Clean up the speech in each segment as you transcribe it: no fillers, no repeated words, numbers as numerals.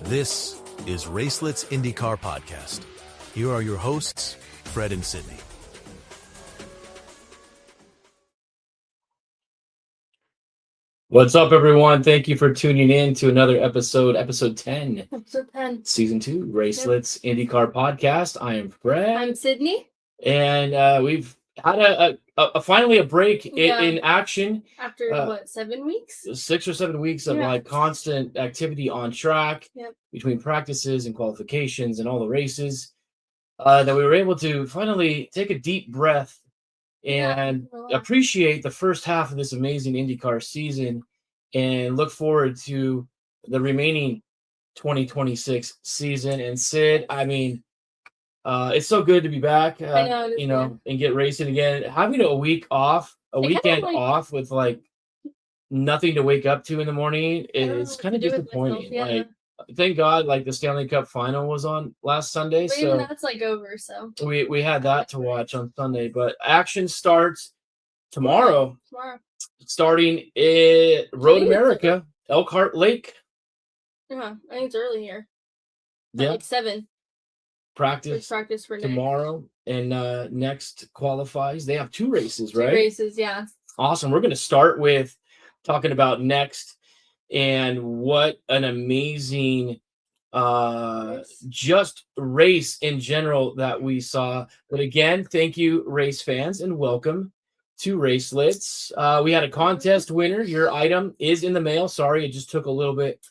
This is Racelets IndyCar Podcast. Here are your hosts, Fred and Sydney. What's up, everyone? Thank you for tuning in to another episode 10. Episode 10. Season 2, Racelets IndyCar Podcast. I am Fred. I'm Sydney. And we've had finally a break in action. After, 7 weeks? 6 or 7 weeks of constant activity on track between practices and qualifications and all the races that we were able to finally take a deep breath and appreciate the first half of this amazing IndyCar season and look forward to the remaining 2026 season. And Sid, I mean, it's so good to be back, and get racing again. Having a weekend off with like nothing to wake up to in the morning is kind of disappointing. Like, thank God, like the Stanley Cup final was on last Sunday, but so that's like over. So we had that to watch on Sunday. But action starts tomorrow. Starting at Road America, Elkhart Lake. Yeah, I think it's early here. Yeah, like 7. Practice for tomorrow, and next qualifies. They have 2 races, right? 2 races, yeah. Awesome. We're going to start with talking about next and what an amazing just race in general that we saw. But again, thank you, race fans, and welcome to Racelets. We had a contest winner. Your item is in the mail. Sorry, it just took a little bit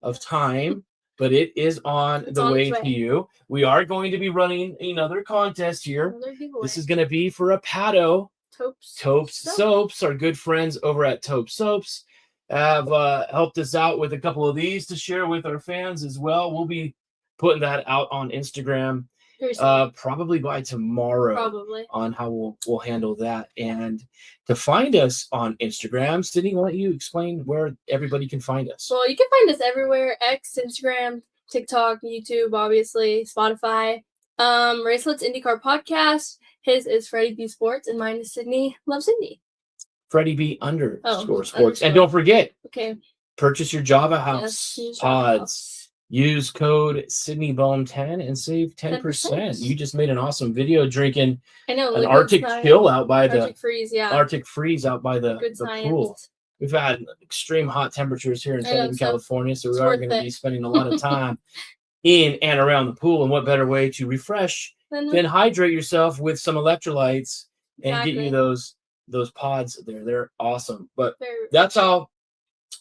of time, but it is on the way to you. We are going to be running another contest here. This is going to be for a Pato. Taupe Soaps. Our good friends over at Taupe Soaps have helped us out with a couple of these to share with our fans as well. We'll be putting that out on Instagram probably by tomorrow on how we'll handle that. And to find us on Instagram, Sydney, why don't you explain where everybody can find us? Well, you can find us everywhere: X, Instagram, TikTok, YouTube, obviously, Spotify. Racelets IndyCar Podcast. His is Freddie B Sports, and mine is Sydney Love Sydney. Freddie B _sports. And don't forget, purchase your Java House pods. Use code SydneyBohm10 and save 10%. You just made an awesome video drinking an Arctic chill out by Arctic freeze out by the pool. We've had extreme hot temperatures here in Southern California, so we are going to be spending a lot of time in and around the pool. And what better way to refresh than hydrate yourself with some electrolytes and get you those pods there. They're awesome. But that's how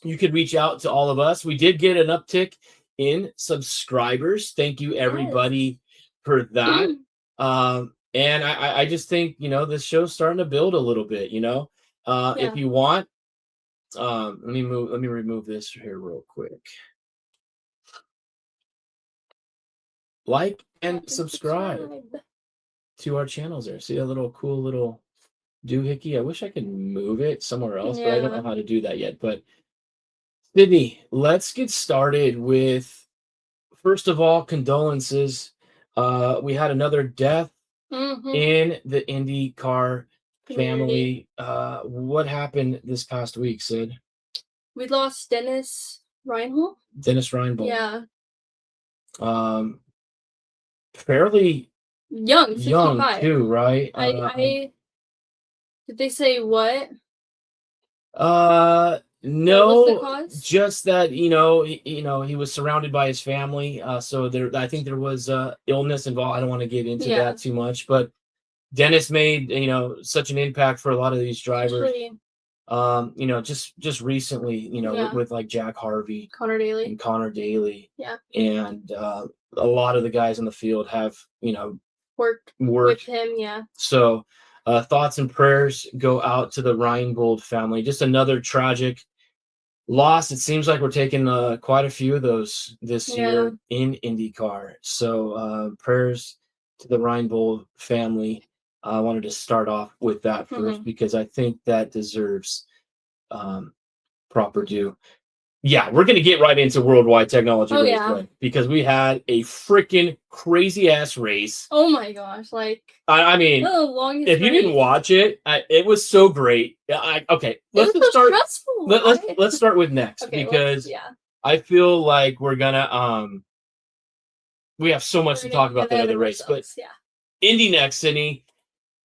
you could reach out to all of us. We did get an uptick in subscribers. Thank you, everybody, for that. And I just think, this show's starting to build a little bit, If you want, let me remove this here real quick. Like and subscribe to our channels there. See a little cool little doohickey? I wish I could move it somewhere else, but I don't know how to do that yet. But Sydney, let's get started with, first of all, condolences. We had another death in the IndyCar family. What happened this past week, Sid? We lost Dennis Reinbold. Yeah. Fairly young too, right? Did they say what? No, just that he was surrounded by his family. So I think there was illness involved. I don't want to get into that too much, but Dennis made such an impact for a lot of these drivers. Just recently, with like Jack Harvey, Connor Daly, and a lot of the guys in the field have worked with him. So thoughts and prayers go out to the Reinbold family. Just another tragic loss. It seems like we're taking quite a few of those this year in IndyCar. So prayers to the Reinbold family. I wanted to start off with that first because I think that deserves proper due. Yeah, we're going to get right into worldwide technology because we had a freaking crazy ass race. Oh my gosh. I mean, if you didn't watch it, it was so great. Let's start with next because I feel like we're gonna we have so much to talk about that other race, but IndyNXT, Sydney,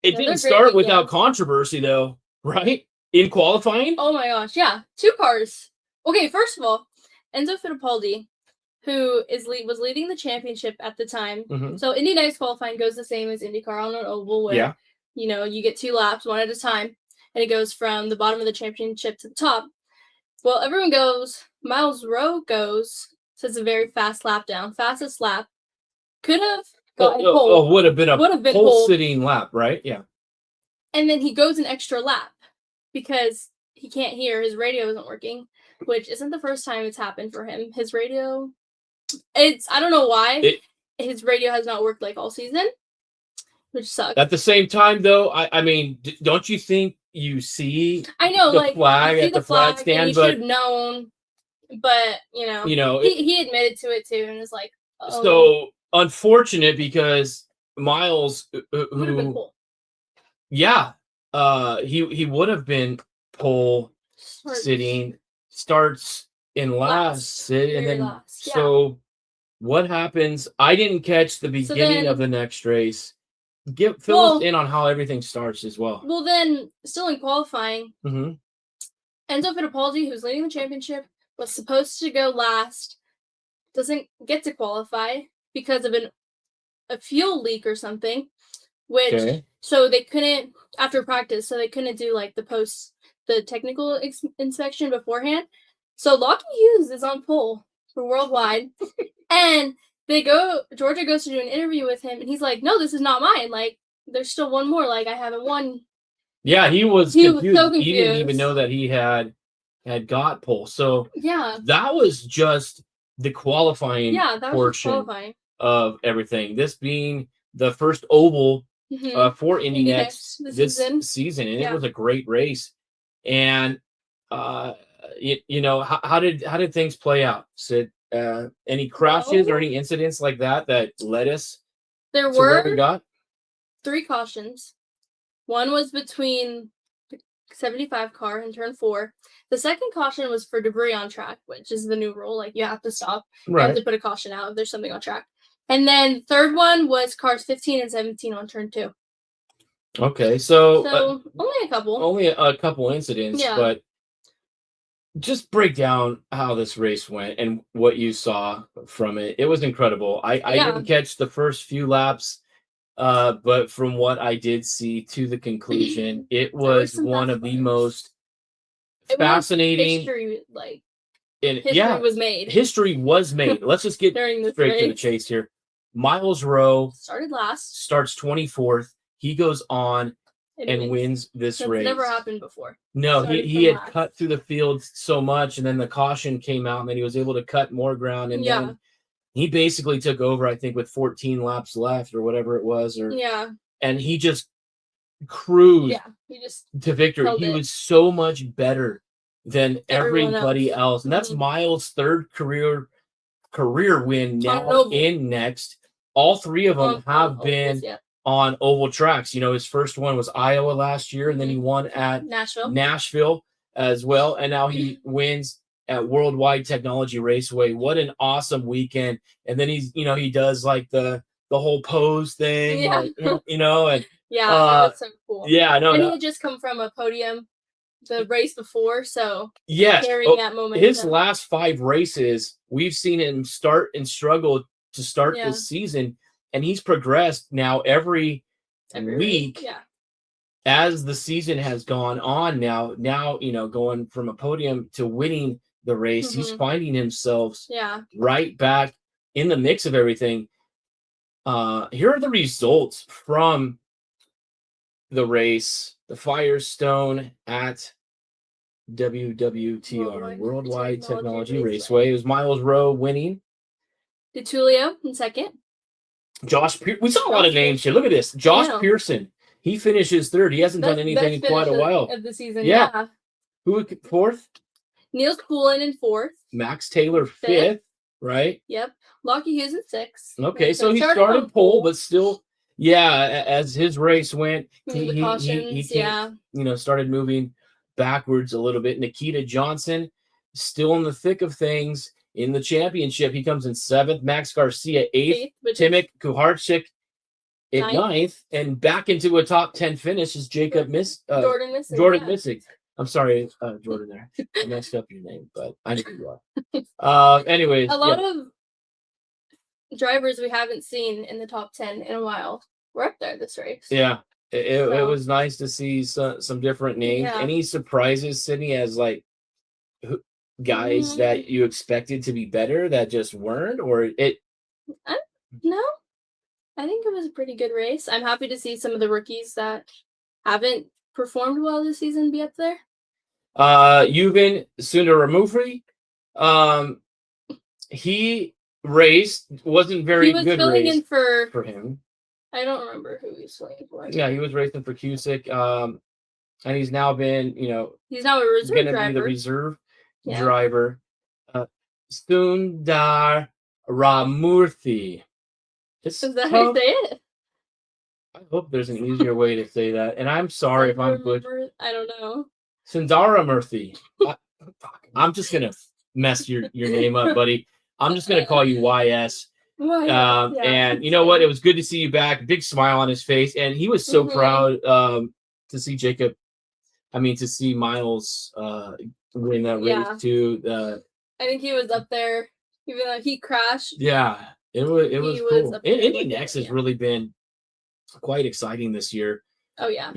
it didn't start without controversy though, right? In qualifying? Oh my gosh, yeah. 2 cars. Okay, first of all, Enzo Fittipaldi, who was leading the championship at the time. Mm-hmm. So IndyNXT qualifying goes the same as IndyCar on an oval where, you get 2 laps, one at a time, and it goes from the bottom of the championship to the top. Well, everyone goes, Myles Rowe goes, so it's a very fast lap down, fastest lap. Could have gotten pole. Would have been a pole sitting lap, right? Yeah. And then he goes an extra lap because he can't hear, his radio isn't working, which isn't the first time it's happened for him. His radio, I don't know why, his radio has not worked like all season, which sucks. At the same time, though, I mean, don't you think you see the flag at the flag stand? He should have known, but, he admitted to it, too, and was like, oh. So, unfortunate because Myles, would have been pole. Yeah, he would have been pole sitting, starts in last, and then last. Yeah. So what happens? I didn't catch the beginning of the next race. Fill us in on how everything starts as well. Well, then, still in qualifying, mm-hmm. Enzo Fittipaldi, who's leading the championship, was supposed to go last, doesn't get to qualify because of a fuel leak or something, which so they couldn't after practice, so they couldn't do like the technical inspection beforehand. So Lockie Hughes is on pole for worldwide, and Georgia goes to do an interview with him, and he's like, "No, this is not mine. Like, there's still one more. Like, I haven't won." Yeah, he was confused. So confused. He didn't even know that he had got pole. So yeah, that was just the qualifying portion qualifying of everything. This being the first oval for IndyNXT this season, and it was a great race. And how did things play out, Sid? Any crashes or any incidents like that led us? There to where we were got? 3 cautions. One was between the 75 car and turn 4. The second caution was for debris on track, which is the new rule. Like, you have to stop. Right. You have to put a caution out if there's something on track. And then third one was cars 15 and 17 on turn 2. Okay, so only a couple incidents, but just break down how this race went and what you saw from it. It was incredible. I didn't catch the first few laps, but from what I did see to the conclusion, it was one of the most fascinating. History was made. History was made. Let's just get straight to the chase here. Myles Rowe started last. Starts 24th. He goes on and wins this race. Never happened before. No, he had cut through the field so much, and then the caution came out, and then he was able to cut more ground, and then he basically took over, I think, with 14 laps left or whatever it was. And he just cruised to victory. He was so much better than everybody else. And that's Myles' third career win now in NXT. All 3 of them have been on oval tracks. His first one was Iowa last year, and then he won at Nashville as well, and now he wins at Worldwide Technology Raceway. What an awesome weekend. And then he does like the whole pose thing, and that's so cool. He had just come from a podium the race before, so yes, carrying that moment. His last 5 races, we've seen him start and struggle to start this season, and he's progressed now every week as the season has gone on. Now going from a podium to winning the race, he's finding himself right back in the mix of everything. Here are the results from the race, the Firestone at WWTR, Worldwide Technology Raceway. It was Myles Rowe winning. DeTulio in second. We saw a lot of names here. Look at this. Josh Pearson. He finishes third. He hasn't done anything in quite a while. Of the season, Who fourth? Niels Poulin in fourth. Max Taylor fifth, right? Yep. Lockie Hughes in sixth. Okay, so he started pole, but still, as his race went, he started moving backwards a little bit. Nikita Johnson still in the thick of things. in the championship. He comes in 7th. Max Garcia 8th. Timic Kuharczyk at 9th. And back into a top 10 finish is Jacob Jordan Missig. I'm sorry, Jordan there. I messed up your name, but I know who you are. Anyways. A lot of drivers we haven't seen in the top 10 in a while were up there this race. Yeah. It was nice to see some different names. Yeah. Any surprises, Sydney, as like guys that you expected to be better that just weren't, or it? No, I think it was a pretty good race. I'm happy to see some of the rookies that haven't performed well this season be up there. Yuven Sundaramurthy, he raced, wasn't very good. He was filling in for him. I don't remember who he was filling in for. Yeah, he was racing for Cusick, and he's now been, he's now a reserve driver. Going to be the reserve driver. Sundaramurthy. Is that how you say it? I hope there's an easier way to say that. And I'm sorry if I'm butchering. I don't know. Sundaramurthy. I'm just going to mess your name up, buddy. I'm just going to call you YS. And you know what? It was good to see you back. Big smile on his face. And he was so proud to see to see Myles win that race too. I think he was up there, even though he crashed. Yeah, it was cool. IndyNXT has really been quite exciting this year. Oh yeah.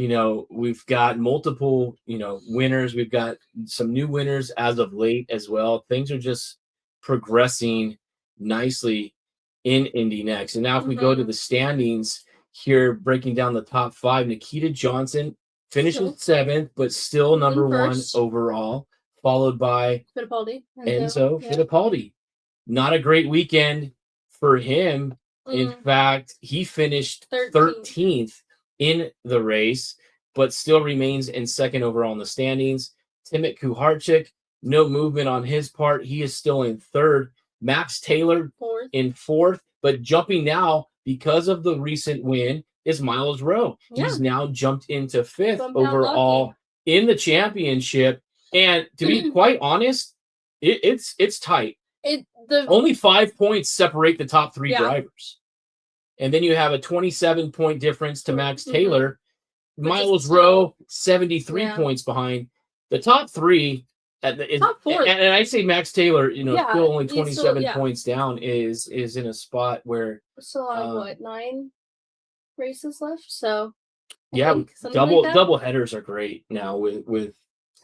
We've got multiple, winners. We've got some new winners as of late as well. Things are just progressing nicely in IndyNXT. And now if we go to the standings here, breaking down the top 5, Nikita Johnson finishes 7th, but still number 1 overall, followed by Enzo Fittipaldi. Not a great weekend for him. In fact, he finished 13th in the race, but still remains in 2nd overall in the standings. Timic Kuharczyk, no movement on his part. He is still in 3rd. Max Taylor in 4th, but jumping now because of the recent win is Myles Rowe. Yeah. He's now jumped into 5th overall in the championship. And to be quite honest, it's tight. Only 5 points separate the top 3 drivers. And then you have a 27-point difference to Max Taylor. Myles Rowe, 73 points behind. The top 3 top 4. And I say Max Taylor, still only 27 points down is in a spot where still on 9 races left. So double headers are great now with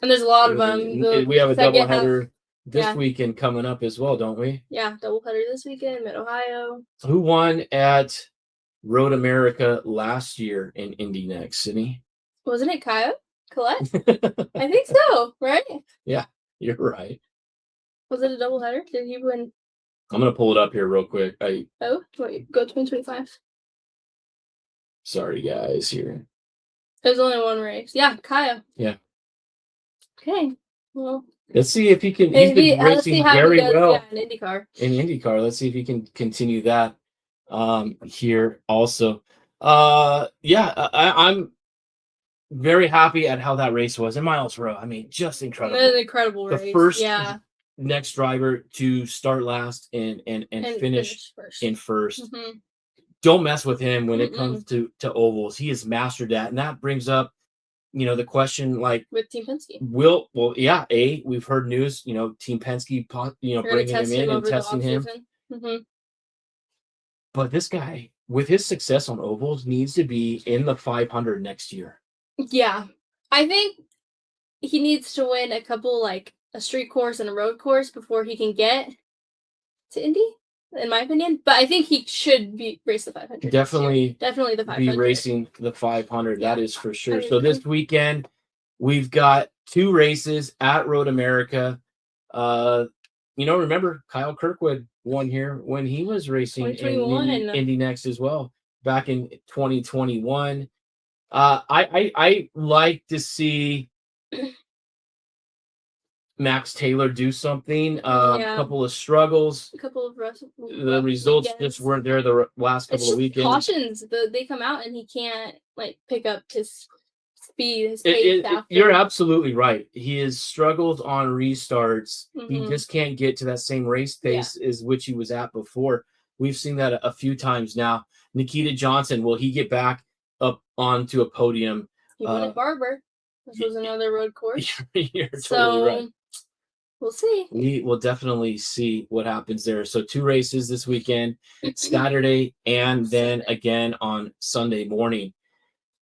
and there's a lot of them. We have a double header this weekend coming up as well, don't we? Yeah, double header this weekend, Mid Ohio. Who won at Road America last year in IndyNXT, Sydney? Wasn't it Kyle? Collette? I think so, right? Yeah, you're right. Was it a doubleheader? Did he win? I'm going to pull it up here real quick. Go 2025. Sorry, guys, here. There's only one race. Yeah, Kaya. Yeah. Okay, well. Let's see if he can. He's been racing very well in IndyCar. In IndyCar, let's see if he can continue that here also. I'm very happy at how that race was. And Myles Rowe, just incredible. An incredible race. The first next driver to start last and finish in first. Mm-hmm. Don't mess with him when it comes to ovals. He has mastered that. And that brings up, the question, like, with Team Penske. We've heard news, Team Penske, bringing him in and testing him. Mm-hmm. But this guy, with his success on ovals, needs to be in the 500 next year. Yeah. I think he needs to win a couple, like a street course and a road course before he can get to Indy, in my opinion. But I think he should race the 500. Definitely the 500. Be racing the 500. Yeah. That is for sure. So this weekend, we've got 2 races at Road America. Remember Kyle Kirkwood won here when he was racing in IndyNXT as well back in 2021. I like to see Max Taylor do something. A couple of struggles. The results just weren't there the last couple of weekends. Cautions. They come out and he can't pick up his speed, his pace after. You're absolutely right. He has struggled on restarts. He just can't get to that same race pace as which he was at before. We've seen that a few times now. Nikita Johnson, will he get back up onto a podium? He won at Barber. This was another road course. You're totally right. We'll see. We will definitely see what happens there. So 2 races this weekend, Saturday, and then again on Sunday morning.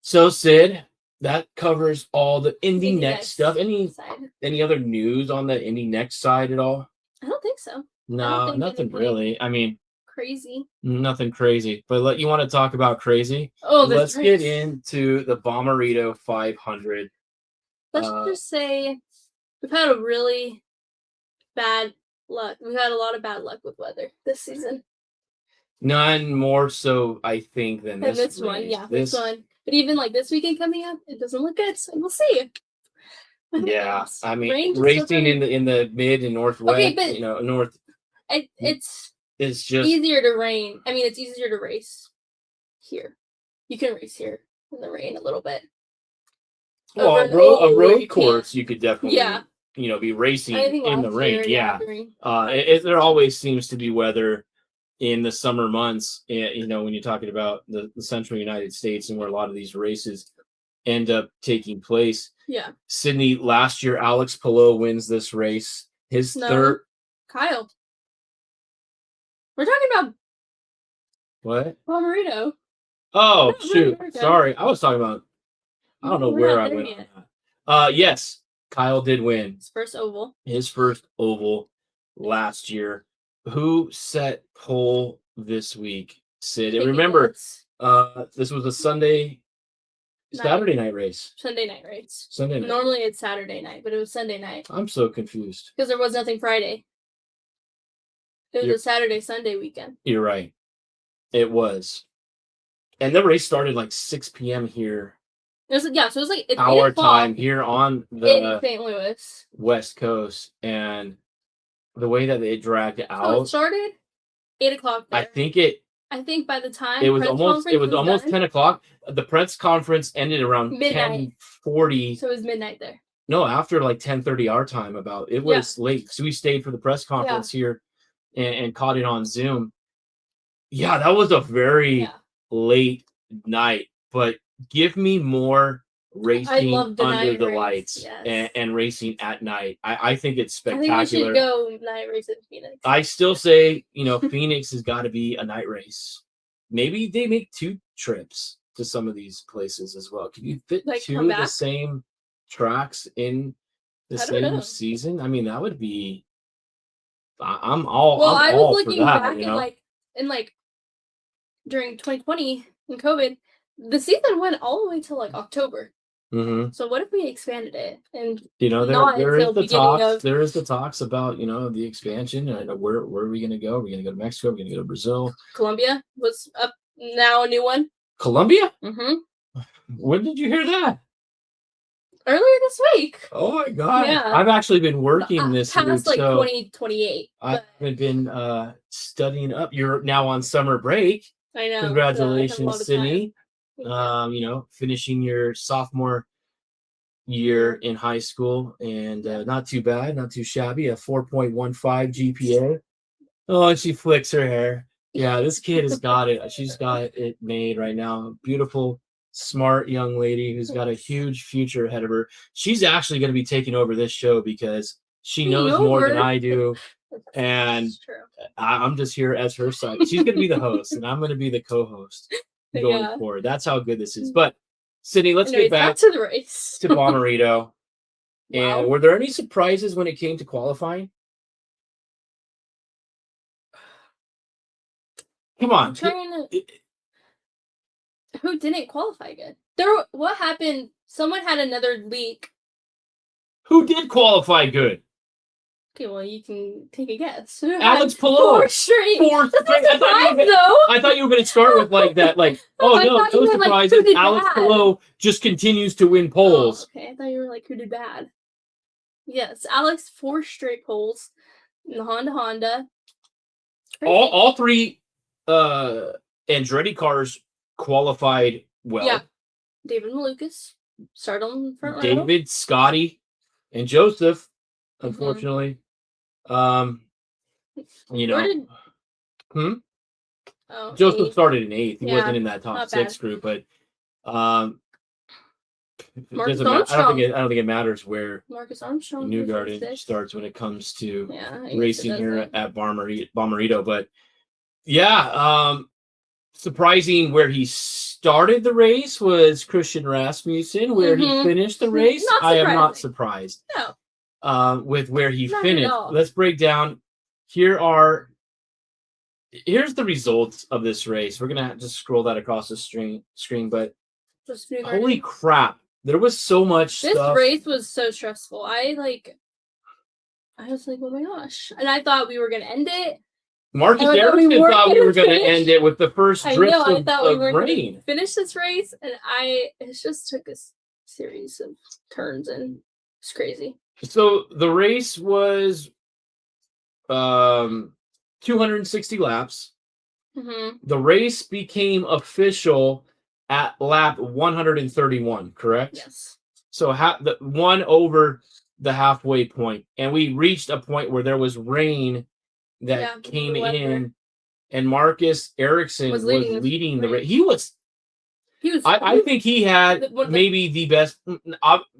So Sid, that covers all the IndyNXT stuff. Any other news on the IndyNXT side at all? I don't think so. No, nothing really. I mean, crazy. Nothing crazy. But you want to talk about crazy? Oh, let's get into the Bommarito 500. Let's just say we've had a really bad luck. We've had a lot of bad luck with weather this season. None more so, I think, than this one. Yeah, this one. But even this weekend coming up, it doesn't look good. So we'll see. Yeah, I mean, racing in the mid and northwest. Okay, but north. It's just easier to rain. I mean, it's easier to race here. You can race here in the rain a little bit. Well, a road course, you could definitely, be racing in the rain. Yeah. There always seems to be weather in the summer months, when you're talking about the central United States and where a lot of these races end up taking place. Yeah. Sydney, last year, Alex Palou wins this race. His third. Kyle. We're talking about. What? Bommarito. Oh, shoot. Sorry. I was talking about. I don't know where I went on that. Yes, Kyle did win. His first oval last year. Who set pole this week, Sid? And remember, this was a Saturday night race. Sunday night race. Sunday night. Normally it's Saturday night, but it was Sunday night. I'm so confused. Because there was nothing Friday. It was a Saturday-Sunday weekend. You're right. It was. And the race started 6 p.m. here. So it was it's our time here on the St. Louis West Coast, and the way that they dragged it out. So it started 8 o'clock. There. I think by the time it was almost 10 o'clock. The press conference ended around 10:40. So it was midnight there. No, after 10:30 our time. It was late, so we stayed for the press conference here and caught it on Zoom. Yeah, that was a very late night, but give me more racing under the lights and racing at night. I think it's spectacular. I think we should go night race in Phoenix. I still say, Phoenix has got to be a night race. Maybe they make 2 trips to some of these places as well. Can you fit 2 of the same tracks in the same season? I mean, that would be. I'm all. Well, I'm I was all looking for that, back in during 2020 in COVID. The season went all the way to October. Mm-hmm. So what if we expanded it? And there is the talks. There is the talks about the expansion. Where are we going to go? Are we going to go to Mexico? Are we going to go to Brazil? Colombia was up now, a new one. Colombia? Mm-hmm. When did you hear that? Earlier this week. Oh my god! Yeah. I've actually been working this week, past 2028. I've been studying up. You're now on summer break. I know. Congratulations, Sydney. Finishing your sophomore year in high school, and not too bad, not too shabby. A 4.15 GPA. Oh, and she flicks her hair. Yeah, this kid has got it. She's got it made right now. Beautiful, smart young lady who's got a huge future ahead of her. She's actually going to be taking over this show because she knows more than I do. And I'm just here as her side. She's going to be the host, and I'm going to be the co-host going forward. That's how good this is. But Sydney, let's get back to the race to Bommarito. And were there any surprises when it came to qualifying? Come on. Who didn't qualify good? What happened? Someone had another leak. Who did qualify good? Okay, well, you can take a guess. Alex Palou. 4 straight. I thought you were going to start with that. No surprises. Alex Palou just continues to win poles. Oh, okay, I thought you were who did bad? Yes, Alex, 4 straight poles in the Honda. All 3 Andretti cars qualified well. Yeah. David Malukas. start on front row. David, Scotty, and Joseph, unfortunately. You know. Joseph 8th. Started in 8th. He wasn't in that top 6 group, but I don't think it matters where Marcus Armstrong Newgarden starts when it comes to racing here at Bommarito. But surprising where he started the race was Christian Rasmussen. Where he finished the race, I am not surprised. No. With where he finished. Let's break down. Here's the results of this race. We're gonna have to scroll that across the screen, but holy crap, there was so much stuff. This race was so stressful. I was like, oh my gosh. And I thought we were gonna end it. Marcus Erickson thought we were gonna end it with the first drift of rain. Finish this race, and it just took a series of turns, and it's crazy. So the race was 260 laps. The race became official at lap 131, correct? Yes. So one over the halfway point, and we reached a point where there was rain that came in, and Marcus Erickson was leading the race. He was. I think he had maybe the best.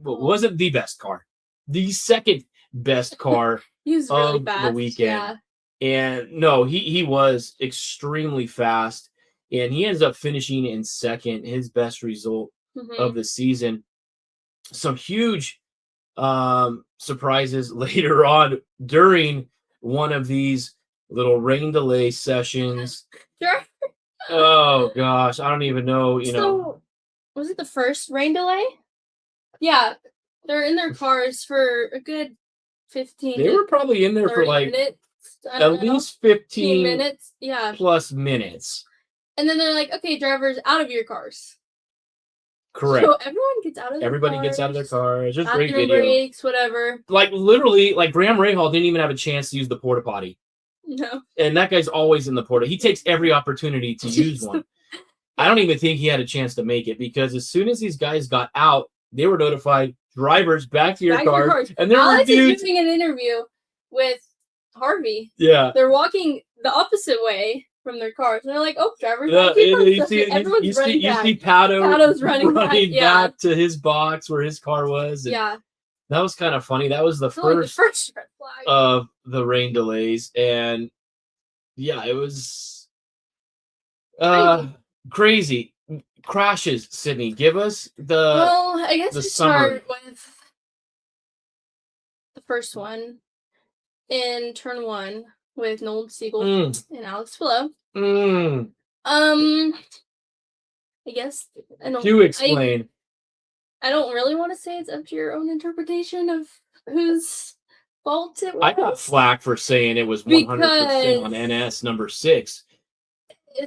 Wasn't the best car, the second best car he was really of fast. The weekend. And no, he was extremely fast, and he ends up finishing in second, his best result of the season. Some huge surprises later on during one of these little rain delay sessions. Sure. Oh gosh, I don't even know. So, was it the first rain delay? Yeah, they're in their cars for a good 15. They were probably in there for like minutes. At least 15 minutes, plus minutes. And then they're like, okay, drivers, out of your cars. Correct. So everyone gets out of their Everybody cars. gets out of their cars. There's great video. Breaks, whatever. Like literally, like Graham Rahal didn't even have a chance to use the porta potty. No. And that guy's always in the porta. He takes every opportunity to use one. I don't even think he had a chance to make it, because as soon as these guys got out, they were notified, drivers, back to your cars. And there Alex were dudes is doing an interview with Harvey. Yeah. They're walking the opposite way from their cars. And they're like, oh, drivers. You see Pado's running back to his box where his car was. And that was kind of funny. That was the first red flag of the rain delays. And it was crazy. Crashes, Sydney. Give us I guess we summary. Start with the first one. In turn 1 with Nolan Siegel and Alex Palou. I guess Do explain. I don't really want to say it's up to your own interpretation of whose fault it was. I got flack for saying it was 100% on NS number 6,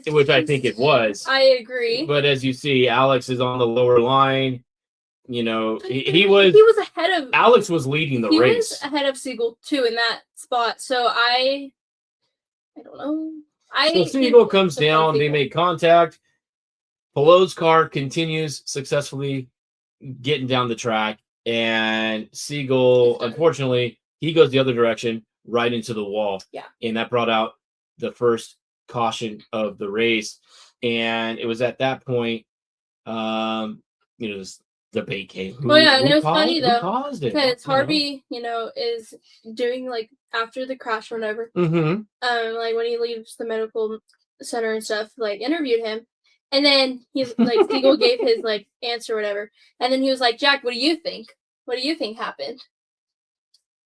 which I think it was. I agree. But as you see, Alex is on the lower line. He was ahead of Alex was leading the race. He was ahead of Siegel too in that spot. So I don't know. So Siegel comes down, they make contact. Palou's car continues successfully getting down the track, and Siegel, unfortunately, he goes the other direction right into the wall. Yeah. And that brought out the first caution of the race. And it was at that point, this debate came. And it was funny though, because Harvey, is doing like after the crash or whatever. Like when he leaves the medical center and stuff, like interviewed him, and then he's like Siegel gave his like answer or whatever, and then he was like, Jack, what do you think? What do you think happened?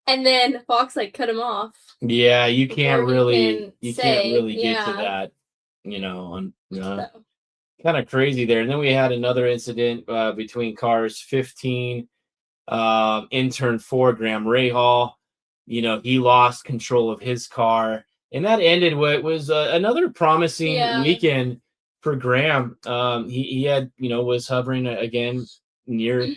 And then Fox like cut him off. Yeah, you can't really get to that, kind of crazy there. And then we had another incident between cars 15 in turn 4, Graham Rahal. He lost control of his car, and that ended what was another promising weekend for Graham. He had, was hovering again near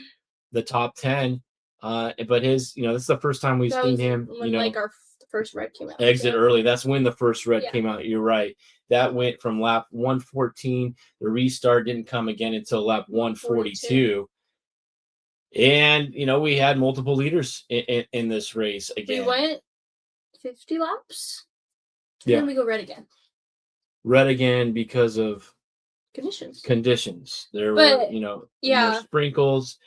the top 10. But his, this is the first time we've seen him, our first red came out. Exit early. That's when the first red came out. You're right. That went from lap 114. The restart didn't come again until lap 142. And, we had multiple leaders in this race again. We went 50 laps. Yeah. Then we go red again. Red again because of conditions. There were, more sprinkles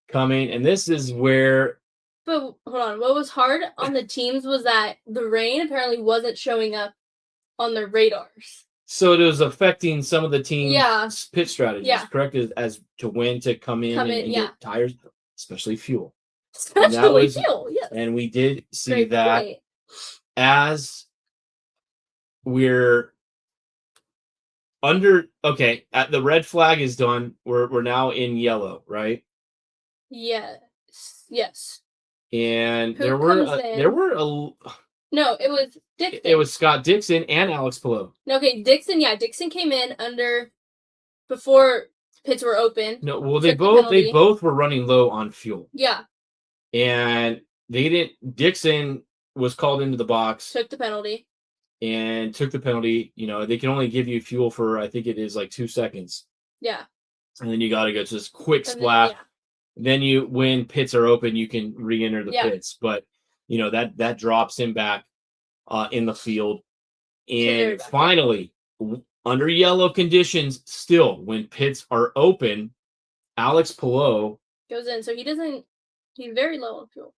coming. And this is where... But hold on. What was hard on the teams was that the rain apparently wasn't showing up on their radars. So it was affecting some of the team's pit strategies, correct? As to when to come in and get tires, especially fuel. Fuel, yes. And we did see that as we're the red flag is done. We're now in yellow, right? Yes. And there were no, it was Dixon. It was Scott Dixon and Alex Palou. Okay, Dixon. Yeah, Dixon came in before pits were open. No, well, they both were running low on fuel. Yeah. And Dixon was called into the box. Took the penalty. They can only give you fuel for, I think it is like 2 seconds. Yeah. And then you got to go to this quick splash. Then when pits are open, you can re-enter the pits. But, that drops him back in the field. And finally, under yellow conditions, still, when pits are open, Alex Palou goes in. So he's very low on fuel.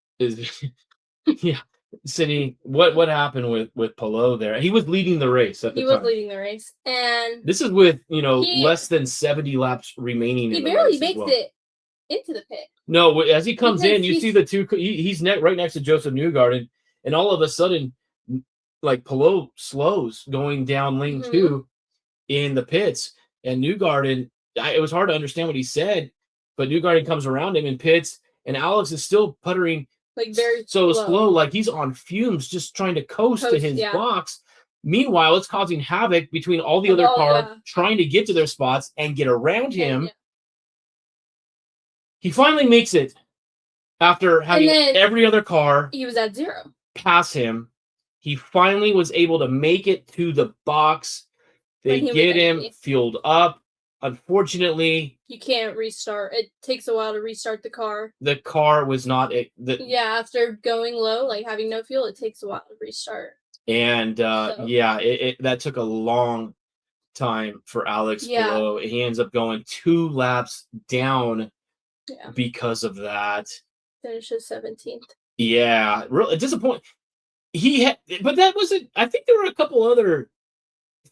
Cindy, what happened with Palou there? He was leading the race at the time. He was leading the race. And this is with, less than 70 laps remaining in the race. He barely makes it into the pit. No, as he comes in, you see the two. He's right next to Josef Newgarden, and all of a sudden, like Palou slows going down lane 2 in the pits, and Newgarden. It was hard to understand what he said, but Newgarden comes around him in pits, and Alex is still puttering like very slow, like he's on fumes, just trying to coast to his box. Meanwhile, it's causing havoc between all the other cars trying to get to their spots and get around him. He finally makes it after having every other car he was at 0 pass him. He finally was able to make it to the box. They get him fueled up. Unfortunately, you can't restart. It takes a while to restart the car. The car was not after going low, like having no fuel, it takes a while to restart. And that took a long time for Alex Palou. He ends up going 2 laps down. Because of that, finishes 17th. Yeah, really disappointing. But that wasn't. I think there were a couple other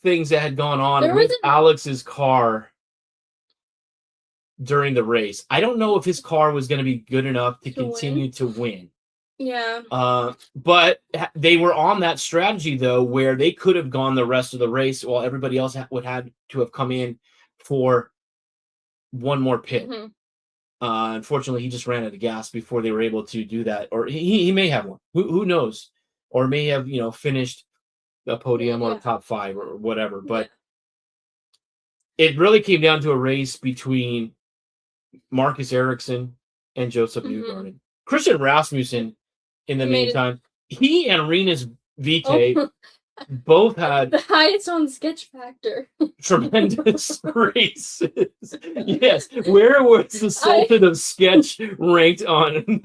things that had gone on with Alex's car during the race. I don't know if his car was going to be good enough to continue to win. Yeah. But they were on that strategy though, where they could have gone the rest of the race while everybody else would have to have come in for one more pit. Unfortunately, he just ran out of gas before they were able to do that, or he may have one. Who knows? Or may have finished a podium or top 5 or whatever. But it really came down to a race between Marcus Ericsson and Josef Newgarden. Christian Rasmussen, in the meantime, he and Rinus Veekay both had the highest on sketch factor. Tremendous races. Yes. Where was the Sultan of Sketch ranked on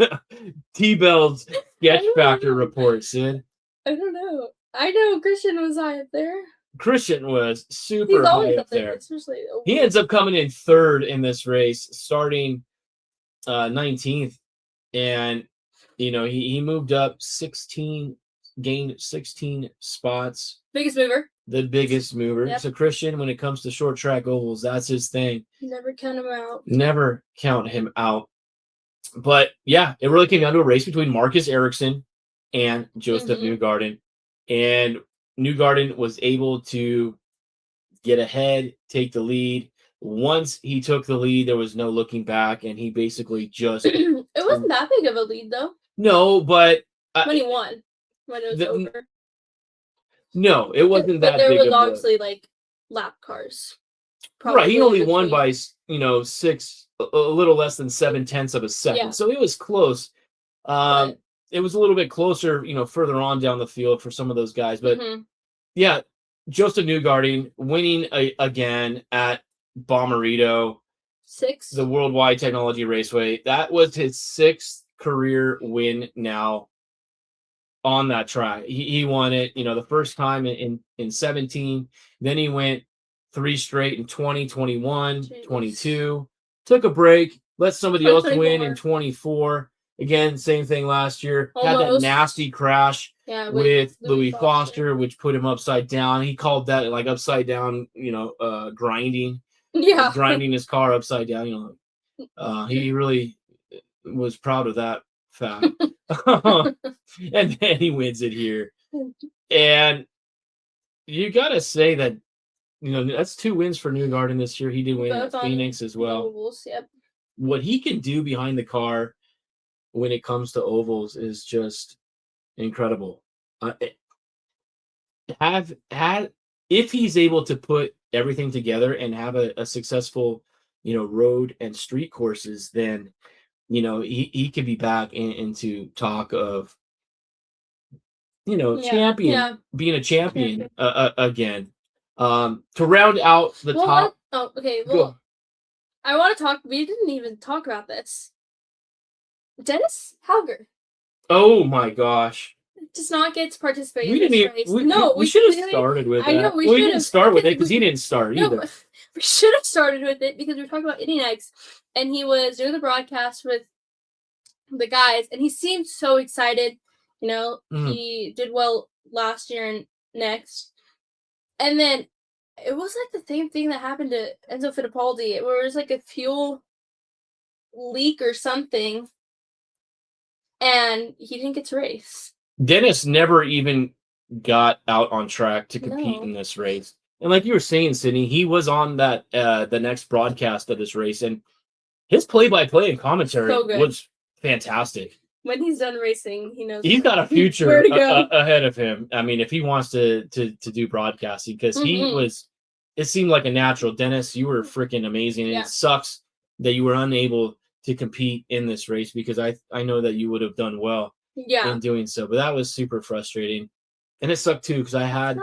T-Bell's sketch factor report, Sid? I don't know. I know Christian was high up there. Christian was super high up there. Especially he ends up coming in 3rd in this race, starting 19th. And, he moved up 16, gained 16 spots. The biggest mover. Yep. So Christian, when it comes to short track ovals, that's his thing. Never count him out. But it really came down to a race between Marcus Ericsson and Josef Newgarden. And Newgarden was able to get ahead, take the lead. Once he took the lead, there was no looking back, and he basically just... It wasn't that big of a lead, though. No, but... when he won. When it was over. No, it wasn't that big. But there was obviously, lap cars. Right, he only won by, 6, a little less than 7/10 of a second. Yeah. So it was close. It was a little bit closer, further on down the field for some of those guys. But, Josef Newgarden winning again at Bommarito. 6th. The Worldwide Technology Raceway. That was his 6th career win now on that track. He won it, the first time in 17. Then he went 3 straight in 20, 21, 22. Took a break, let somebody else win in 24. Again, same thing last year. Almost. Had that nasty crash with Louis Foster, which put him upside down. He called that like upside down, grinding. Yeah. Grinding his car upside down, he really was proud of that fact. And then he wins it here. And you got to say that, that's 2 wins for Newgarden this year. He did win at Phoenix as well. Ovals, yep. What he can do behind the car when it comes to ovals is just incredible. If he's able to put everything together and have a successful, road and street courses, then, he could be back into talk of, champion, being a champion again. To round out the top. Okay. Well, I want to talk. We didn't even talk about this. Dennis Hauger. Oh my gosh. Does not get to participate in this race. We should have started with that. I know we didn't start with it because he didn't start either. We should have started with it because we were talking about IndyNXT, and he was doing the broadcast with the guys, and he seemed so excited. He did well last year and next. And then it was like the same thing that happened to Enzo Fittipaldi, where it was like a fuel leak or something, and he didn't get to race. Dennis never even got out on track to compete in this race. And like you were saying, Sydney, he was on that the next broadcast of this race, and his play-by-play and commentary was fantastic. When he's done racing, he knows he's got a future ahead of him. I mean, if he wants to do broadcasting, because it seemed like a natural. Dennis, you were freaking amazing. And it sucks that you were unable to compete in this race, because I know that you would have done well in doing so. But that was super frustrating. And it sucked too, because I had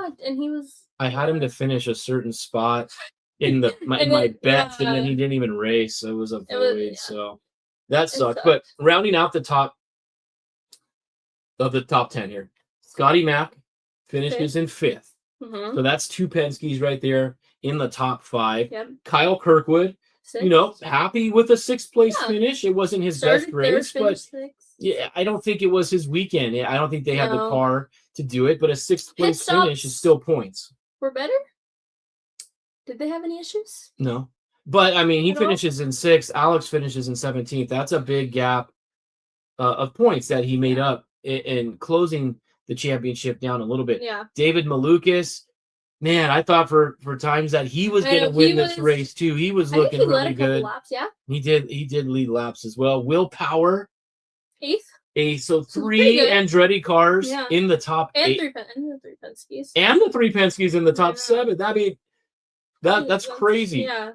him to finish a certain spot in my bets, and then he didn't even race. So it was a void. So that sucked. But rounding out the top of the top 10 here, Scotty Mack finishes in 5th. So that's 2 Penske's right there in the top 5. Yep. Kyle Kirkwood, 6th. Happy with a 6th place finish. It wasn't his best race, but 6th. Yeah, I don't think it was his weekend. I don't think they had the car to do it, but a 6th place finish is still points. We're better? Did they have any issues? No. But, I mean, he finishes in 6th. Alex finishes in 17th. That's a big gap of points that he made up in closing the championship down a little bit. Yeah. David Malukas, man, I thought for times that he was going to win this race too. He was looking really good. Laps, yeah. He did lead laps as well. Will Power, 8th. So 3 Andretti cars in the top 8. And the 3 Penske's. And the 3 Penske's in the top 7. That's crazy. Yeah.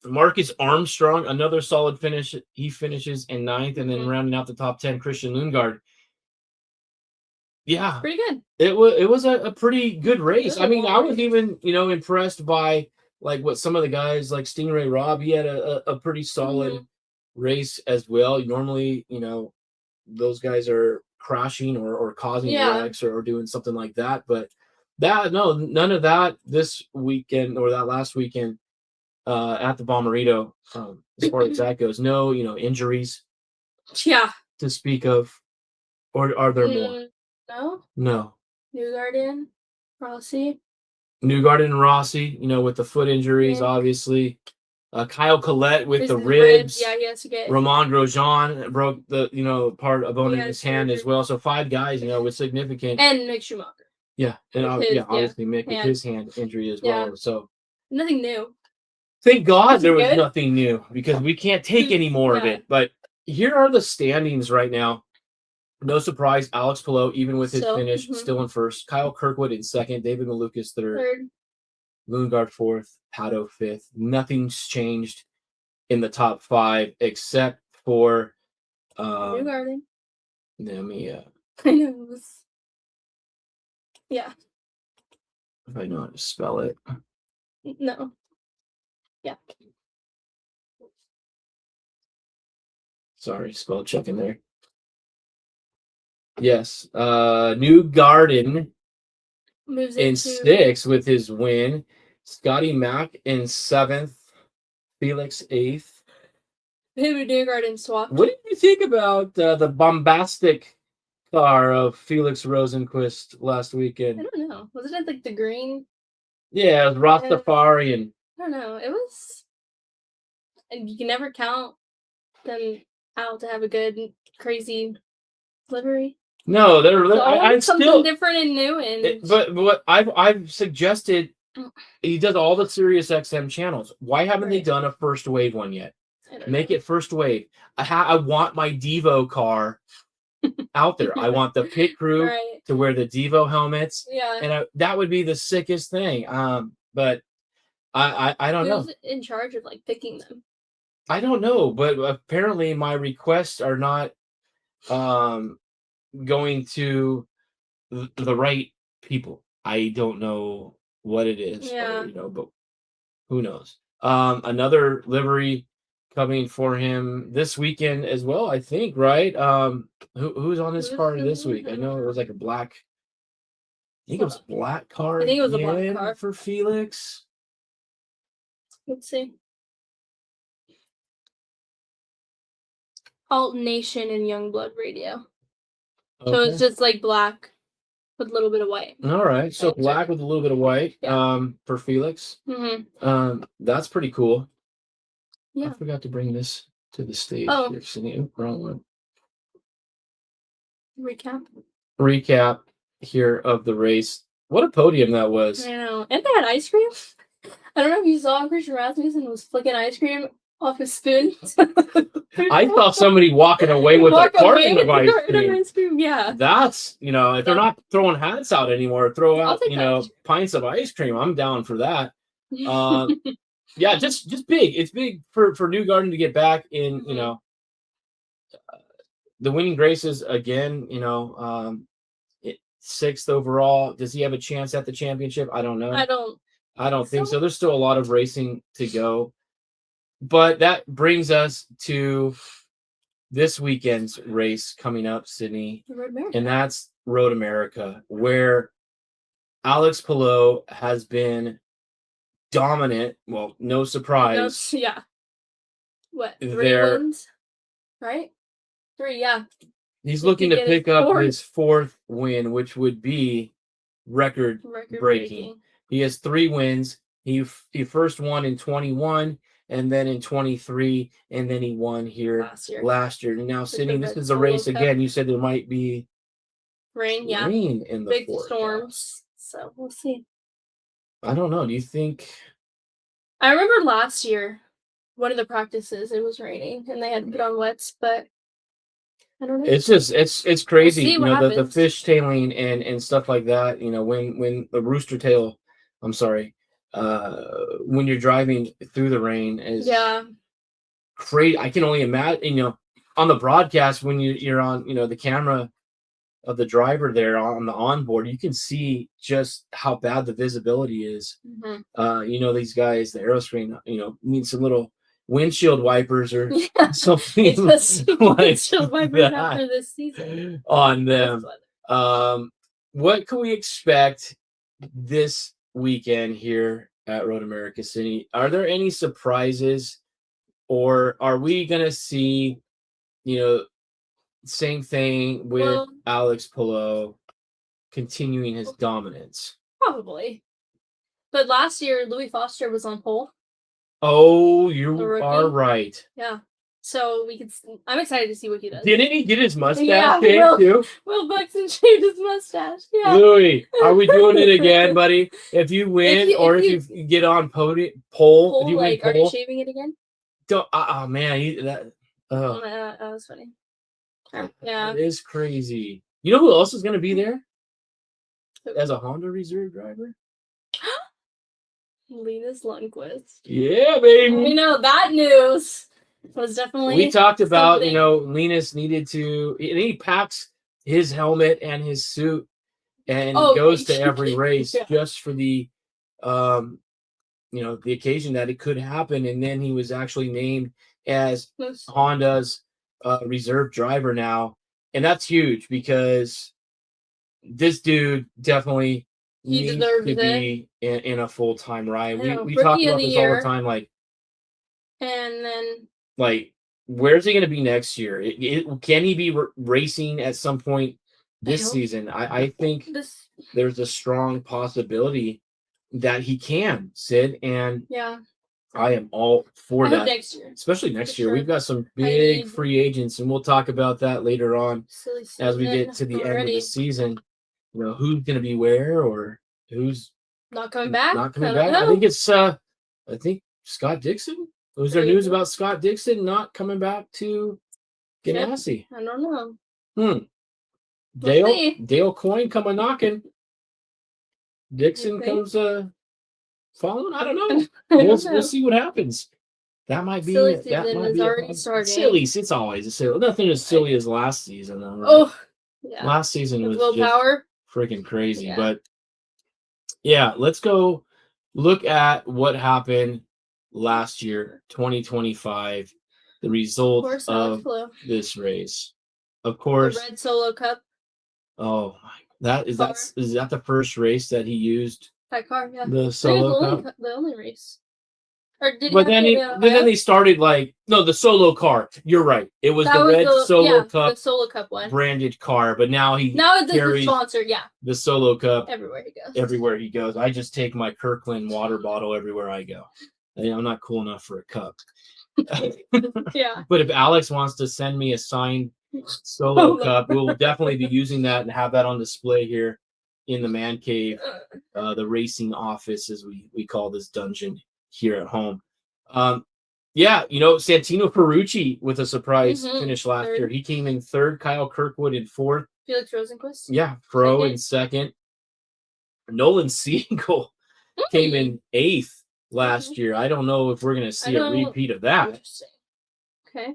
Marcus Armstrong, another solid finish. He finishes in 9th, and then rounding out the top 10, Christian Lundgaard. Yeah, pretty good. It was a pretty good race. I mean, I was even impressed by like what some of the guys like Stingray Robb. He had a pretty solid race as well. Normally, those guys are crashing or causing wrecks or doing something like that. But none of that this weekend or that last weekend at the Bommarito. As far as that goes, no injuries. Yeah. To speak of, or are there more? No. Newgarden, Rossi, with the foot injuries, obviously. Kyle Collette with the ribs. Yeah, he has to get. Romain Grosjean broke the, part of bone in his hand as well. So 5 guys, with significant. And Mick Schumacher. Yeah, and obviously Mick with his hand injury as well. So nothing new. Thank God there was nothing new, because we can't take any more of it. But here are the standings right now. No surprise, Alex Palou, even with his finish, still in 1st. Kyle Kirkwood in 2nd. David Malukas 3rd. Lundgaard 4th. Pato 5th. Nothing's changed in the top 5 except for Newgarden. Let me I know. Yeah. If I know how to spell it. No. Yeah. Sorry, spell check in there. Yes. Newgarden moves in into 6th with his win. Scotty Mack in 7th. Felix 8th. him and Newgarden swapped. What did you think about the bombastic car of Felix Rosenquist last weekend? I don't know. Wasn't it like the green? Yeah, it was Rastafari and I don't know. It was. And you can never count them out to have a good, crazy livery. no, I something still different and new. And but what I've suggested, he does all the Sirius XM channels. Why haven't they done a first wave one yet? Make it first wave. I want my Devo car out there. I want the pit crew to wear the Devo helmets. Yeah, and that would be the sickest thing. But I don't know. Who's in charge of like picking them? I don't know, but apparently my requests are not going to the right people. I don't know what it is, but who knows? Another livery coming for him this weekend as well, I think, right? Who's on this car this week? I know it was like a black. I think it was a black car. I think it was a black car for Felix. Let's see. Alt Nation and Youngblood Radio. Okay. So it's just like black with a little bit of white. All right. So black with a little bit of white for Felix. Mm-hmm. That's pretty cool. Yeah. I forgot to bring this to the stage. Oh. Here. Wrong one. Recap here of the race. What a podium that was. I know. And they had ice cream. I don't know if you saw Christian Rasmussen was flicking ice cream off his spoon. I saw somebody walking away with a carton of ice cream. Yeah. That's, if they're not throwing hats out anymore, throw out, pints of ice cream. I'm down for that. Yeah, just big. It's big for Newgarden to get back in, the winning graces again, 6th overall. Does he have a chance at the championship? I don't know. I don't think so. There's still a lot of racing to go. But that brings us to this weekend's race coming up, Sydney. And that's Road America, where Alex Palou has been dominant. Well, no surprise. What? 3 wins? Right? 3, yeah. He's looking to pick up his 4th win, which would be record breaking. He has 3 wins. He first won in 21, and then in 23, and then he won here last year. And now, Sydney, this is a race again. You said there might be rain in the big forecast. Storms. So we'll see. I don't know. Do you think? I remember last year, one of the practices, it was raining, and they had to put on wets, but I don't know. It's just it's crazy. We'll the fishtailing and stuff like that. When the rooster tail. I'm sorry. When you're driving through the rain is crazy. I can only imagine. On the broadcast when you're on the camera of the driver there on the onboard, you can see just how bad the visibility is. Mm-hmm. These guys, the aeroscreen, need some little windshield wipers or something like windshield wipers after this season on them. What can we expect this weekend here at Road America City? Are there any surprises, or are we gonna see same thing with Alex Palou continuing his dominance? Probably, but last year Louis Foster was on pole. Oh, you are right. Yeah. So I'm excited to see what he does. Didn't he get his mustache shaved too? Will Buxton shaved his mustache. Yeah. Louis, are we doing it again, buddy? If you win, if you get on pole, if you win pole, are you shaving it again? Don't. Oh man, that was funny. Yeah. It is crazy. You know who else is going to be there as a Honda reserve driver? Linus Lundqvist. Yeah, baby. We know that news was definitely. We talked about Linus needed to. He packs his helmet and his suit and goes to every race just for the, the occasion that it could happen. And then he was actually named as Honda's reserve driver now, and that's huge because this dude definitely needs to be in a full-time ride. We talk about this all the time, like, and then like, where's he going to be next year? Can he be racing at some point this season? I think there's a strong possibility that he can, Sid, and I am all for that. Next year. Especially next year. Sure. We've got some big free agents, and we'll talk about that later on as we get to the end of the season. You know, who's going to be where or who's not coming back? Not coming back. I think it's Scott Dixon. Was there news about Scott Dixon not coming back to Ganassi? I don't know. Dale Coyne coming knocking. Dixon comes following. I don't know. We'll see what happens. That might be silly season is already starting. Silly. It's always a silly. Nothing as silly as last season, though. Right? Oh, yeah. Last season was just freaking crazy. Yeah. But yeah, let's go look at what happened last year, 2025. The results of this race. Of course, the Red Solo Cup. Oh my! Is that the first race that he used? That car, yeah. The Solo Cup. The only race. Or did then they started the Solo car. You're right. It was the Red Solo Cup, the Solo Cup one branded car. But now it's the sponsor. Yeah. The Solo Cup everywhere he goes. I just take my Kirkland water bottle everywhere I go. I'm not cool enough for a cup. Yeah. But if Alex wants to send me a signed Solo Cup, we'll definitely be using that and have that on display here in the man cave, the racing office, as we call this dungeon here at home. Santino Ferrucci with a surprise finish last year. He came in third, Kyle Kirkwood in fourth, Felix Rosenquist in second. Nolan Siegel came in eighth last year. I don't know if we're going to see a repeat of that. Interesting. Okay.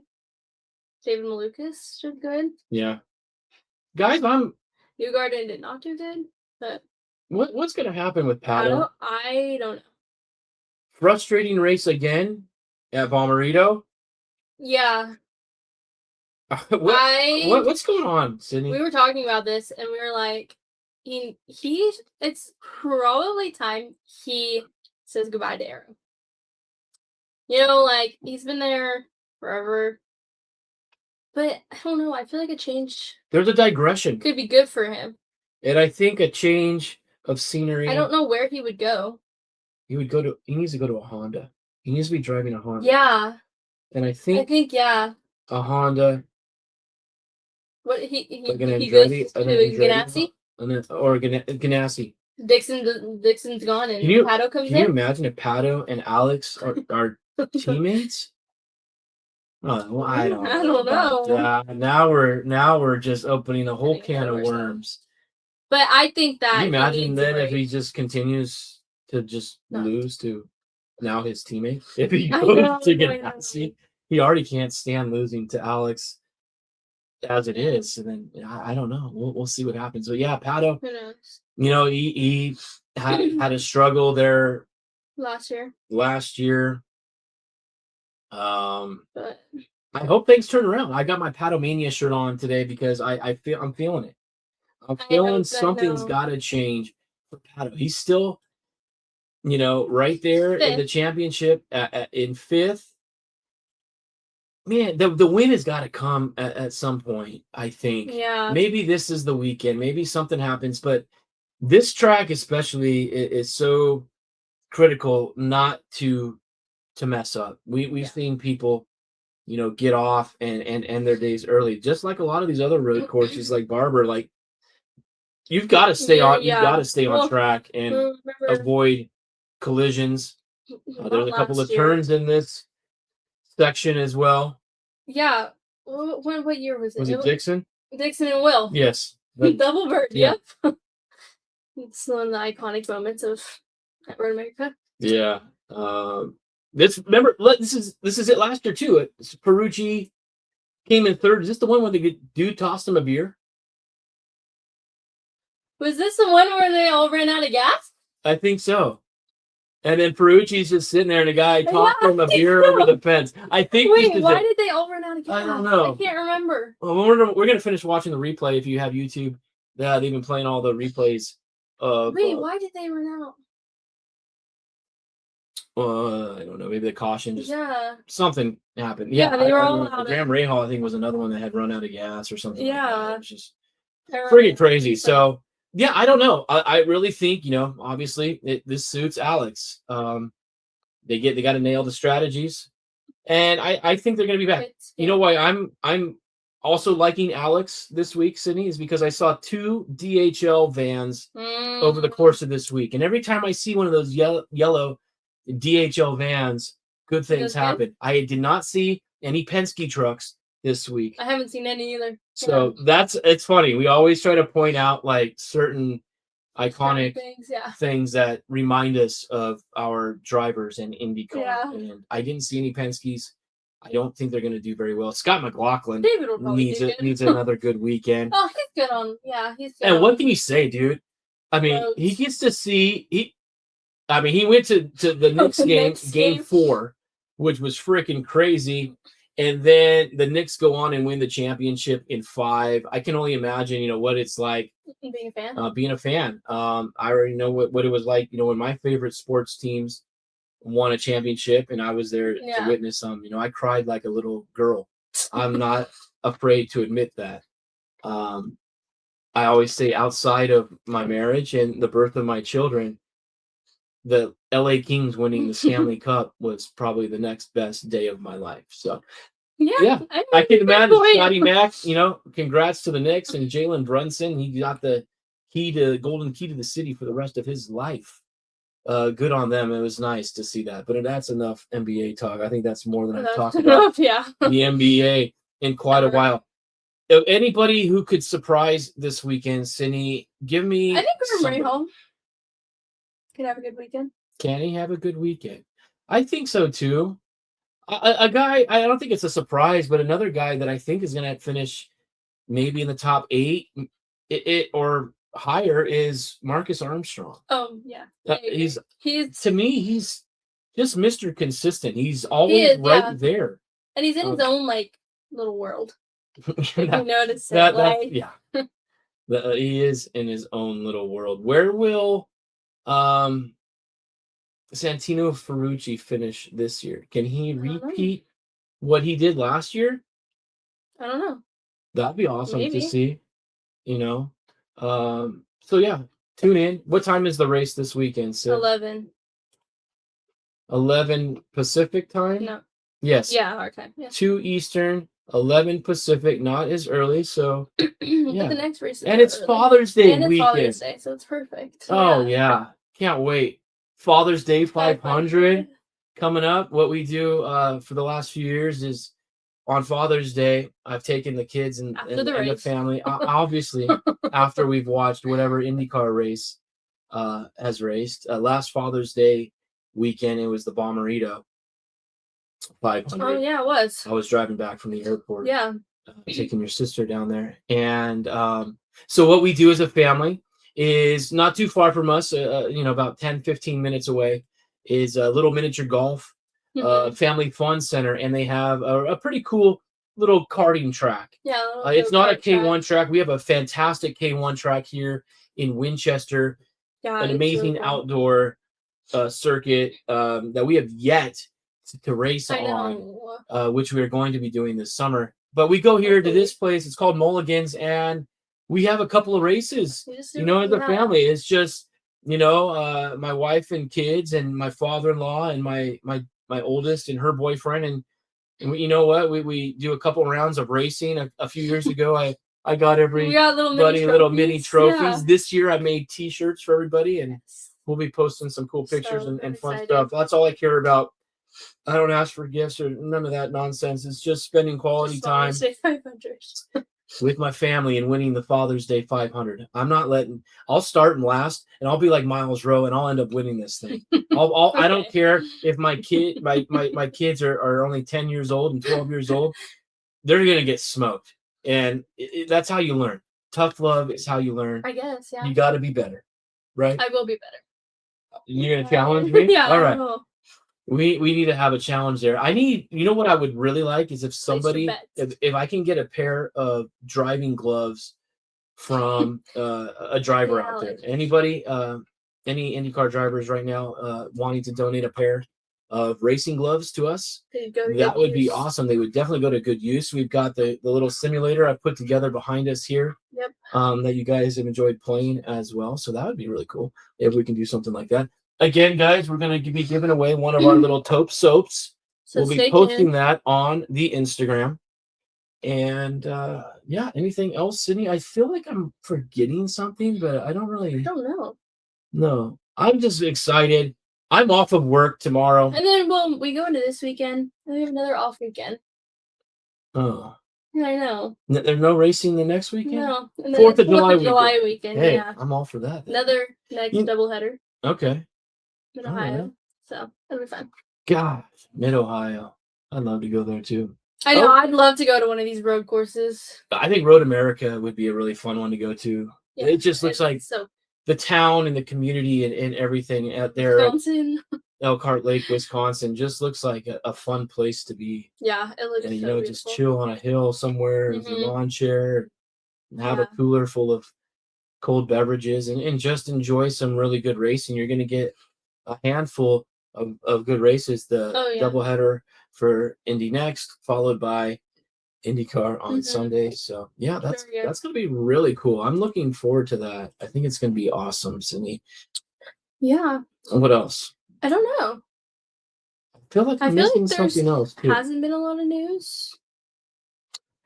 David Malukas did good. Yeah. Guys, Newgarden did not do good, but what's going to happen with Pato? I don't know. Frustrating race again at Bommarito. Yeah. What's going on, Sydney? We were talking about this, and we were like, it's probably time he says goodbye to Arrow. He's been there forever. But I don't know. I feel like a change. There's a digression. Could be good for him. And I think a change of scenery. I don't know where he would go. He needs to go to a Honda. He needs to be driving a Honda. Yeah. And I think a Honda. What he goes to Ganassi? Or Ganassi. Dixon's gone and Pato comes in. Can you imagine if Pato and Alex are teammates? Oh, well, I don't know. Now we're just opening a whole can of worms. But I think that. Can you imagine then if he just continues to just lose to now his teammate? If he goes to Ganassi, he already can't stand losing to Alex as it is. And then I don't know. We'll see what happens. But yeah, Pato. Who knows? He had a struggle there last year. But I hope things turn around. I got my Patomania shirt on today because I'm feeling it. I'm feeling something's got to change for Pato. He's still, right there in the championship in fifth. Man, the win has got to come at some point, I think. Yeah. Maybe this is the weekend. Maybe something happens. But this track especially is so critical not to mess up. We've seen people, get off and end their days early, just like a lot of these other road courses like Barber. You've got to stay on. You've got to stay on track and avoid collisions. There's a couple of turns in this section as well. Yeah. What year was it? Was it Dixon? Dixon and Will. Yes. Double bird. Yeah. Yep. It's one of the iconic moments of Road America. Yeah. This is it last year too. Ferrucci came in third. Is this the one where the dude tossed him a beer? Was this the one where they all ran out of gas? I think so. And then Ferrucci's just sitting there, and a guy tossed him a beer over the fence. I think. Wait, why did they all run out of gas? I don't know. I can't remember. Well, we're gonna finish watching the replay. If you have YouTube, they've been playing all the replays. Wait, why did they run out? I don't know. Maybe the caution just something happened. Yeah, they were all out. Graham Rahal, I think, was another one that had run out of gas or something. Yeah, like that. It was just freaking crazy. So yeah, I don't know. I really think, obviously this suits Alex. They got to nail the strategies, and I think they're going to be back. You know why I'm also liking Alex this week, Sydney, is because I saw 2 DHL vans over the course of this week, and every time I see one of those yellow DHL vans, good things happen. I did not see any Penske trucks this week. I haven't seen any either. So it's funny. We always try to point out like certain iconic things that remind us of our drivers in IndyCar. Yeah. And I didn't see any Penskes. I don't think they're going to do very well. Scott McLaughlin needs another good weekend. Oh, he's good on. Yeah, he's good. And what can you say, dude? I mean, he gets to see. He went to the Knicks game 4, which was freaking crazy. And then the Knicks go on and win the championship in 5. I can only imagine, what it's like being a fan. I already know what it was like, when my favorite sports teams won a championship and I was there to witness them. I cried like a little girl. I'm not afraid to admit that. I always say outside of my marriage and the birth of my children, the LA Kings winning the Stanley Cup was probably the next best day of my life. So, I can imagine Scotty Mack, congrats to the Knicks and Jalen Brunson. He got the golden key to the city for the rest of his life. Good on them. It was nice to see that. But that's enough NBA talk. I think that's more than I've talked about the NBA in quite a while. Anybody who could surprise this weekend, Cindy, give me. I think Graham Rahal could have a good weekend. Can he have a good weekend? I think so too. A guy, I don't think it's a surprise, but another guy that I think is going to finish maybe in the top 8 or higher is Marcus Armstrong. Oh yeah, he's to me he's just Mr. Consistent. He's always there, and he's in his own little world. If you notice it, he is in his own little world. Where will Santino Ferrucci finish this year? Can he repeat what he did last year? I don't know. That'd be awesome to see. So yeah, tune in. What time is the race this weekend, Sid? 11 Pacific time? No. Yes. Yeah, our time. Yeah. 2 Eastern, 11 Pacific, not as early, so yeah. But the next race is and it's early. Father's Day and it's weekend. Father's Day, so it's perfect. Oh yeah. Can't wait. Father's Day 500 coming up. What we do for the last few years is on Father's Day, I've taken the kids and the family, obviously, after we've watched whatever IndyCar race has raced. Last Father's Day weekend, it was the Bommarito 500. Oh, yeah, it was. I was driving back from the airport. Yeah. Taking your sister down there. And so what we do as a family is not too far from us, about 10, 15 minutes away, is a little miniature golf family fun center, and they have a pretty cool little karting track. Yeah, it's not a K1 track. We have a fantastic K1 track here in Winchester, an amazing outdoor circuit that we have yet to race on, which we are going to be doing this summer. But we go here to this place. It's called Mulligan's, and we have a couple of races. As a family, it's just my wife and kids and my father-in-law and my oldest and her boyfriend, and we do a couple rounds of racing. A few years ago, I got little mini trophies. Yeah. This year I made t-shirts for everybody, and we'll be posting some cool pictures and fun stuff. That's all I care about. I don't ask for gifts or none of that nonsense. It's just spending quality time with my family and winning the Father's Day 500. I'll start and last, and I'll be like Myles Rowe, and I'll end up winning this thing. I don't care if my kids are only 10 years old and 12 years old. They're going to get smoked. And that's how you learn. Tough love is how you learn. I guess, yeah. You got to be better, right? I will be better. You're gonna challenge me? Yeah. All right. We need to have a challenge there. You know what I would really like is if somebody, if I can get a pair of driving gloves from a driver out there. Anybody, any IndyCar drivers right now wanting to donate a pair of racing gloves to us, that would be awesome. They would definitely go to good use. We've got the little simulator I put together behind us here. Yep. That you guys have enjoyed playing as well. So that would be really cool if we can do something like that. Again, guys, we're going to be giving away one of our little taupe soaps. So we'll be posting that on the Instagram. And yeah, anything else, Sydney? I feel like I'm forgetting something, but I don't know. No, I'm just excited. I'm off of work tomorrow. And then, well, we go into this weekend, and we have another off weekend. Oh. I know. There's no racing the next weekend? No. 4th of July weekend. Hey, yeah. I'm all for that. Then. Another next doubleheader. Okay. Mid-Ohio. So, that'll be fun. Gosh, Mid-Ohio. I'd love to go there, too. I know. I'd love to go to one of these road courses. I think Road America would be a really fun one to go to. Yeah, it just looks like the town and the community and everything out there. Wisconsin. Elkhart Lake, Wisconsin, just looks like a fun place to be. Yeah, it looks and, just chill on a hill somewhere with a lawn chair and have a cooler full of cold beverages and just enjoy some really good racing. You're going to get a handful of good races. The doubleheader for IndyNXT, followed by IndyCar on Sunday. So yeah, that's going to be really cool. I'm looking forward to that. I think it's going to be awesome, Sydney. Yeah. And what else? I don't know. I feel like I'm missing something else too. Hasn't been a lot of news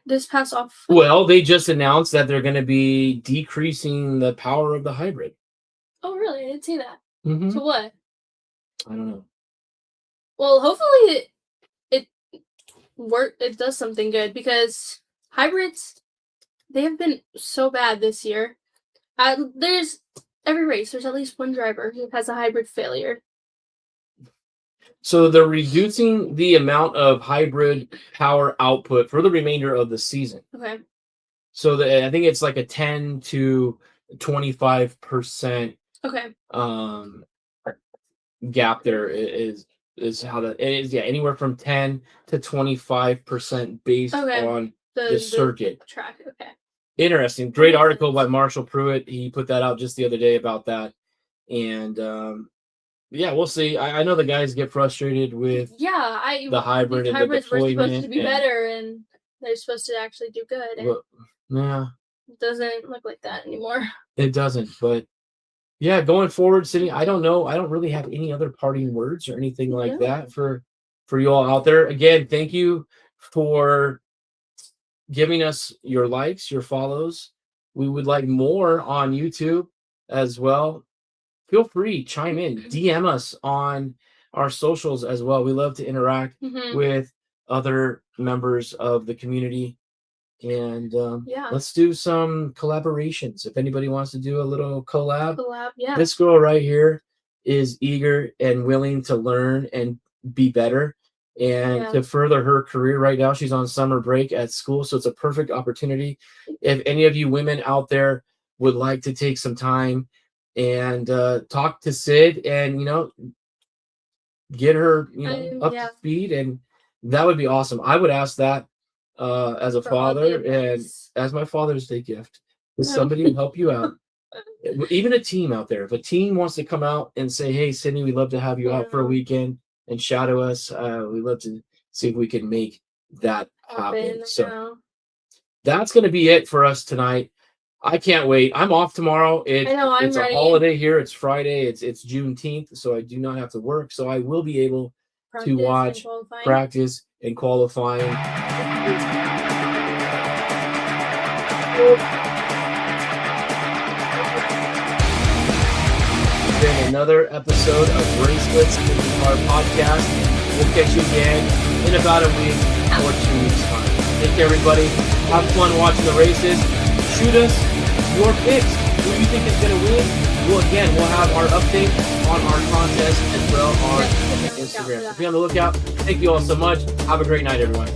this past off. Well, they just announced that they're going to be decreasing the power of the hybrid. Oh, really? I didn't see that. Mm-hmm. So what? I don't know. Well, hopefully it does something good, because hybrids, they have been so bad this year. There's every race, there's at least one driver who has a hybrid failure. So they're reducing the amount of hybrid power output for the remainder of the season. Okay. So I think it's like a 10 to 25% gap there is how that it is. Yeah, anywhere from 10 to 25% based on the circuit track. Okay. Interesting. Great article by Marshall Pruitt. He put that out just the other day about that. And yeah, we'll see. I know the guys get frustrated with the hybrid and the deployment. Hybrids were supposed to be better, and they're supposed to actually do good. And yeah. It doesn't look like that anymore. It doesn't, but yeah, going forward, Sydney, I don't know. I don't really have any other parting words or anything like that for you all out there. Again, thank you for giving us your likes, your follows. We would like more on YouTube as well. Feel free, chime in, DM us on our socials as well. We love to interact with other members of the community. And let's do some collaborations. If anybody wants to do a little collab, this girl right here is eager and willing to learn and be better and to further her career right now. She's on summer break at school, so it's a perfect opportunity. If any of you women out there would like to take some time and talk to Sid and, get her, up to speed, and that would be awesome. I would ask that as a father and as my Father's Day gift, is somebody to help you out. Even a team out there. If a team wants to come out and say, hey, Sydney, we'd love to have you out for a weekend and shadow us, we'd love to see if we can make that happen. So that's going to be it for us tonight. I can't wait. I'm off tomorrow. It's a holiday here. It's Friday. It's Juneteenth, so I do not have to work. So I will be able to watch, practice, and qualifying. Been another episode of Racelets IndyCar podcast. We'll catch you again in about a week or 2 weeks time. Take care, everybody. Have fun watching the races. Shoot us your picks. Who you think is going to win? We'll have our update on our contest as well on Instagram. So be on the lookout. Thank you all so much. Have a great night, everyone.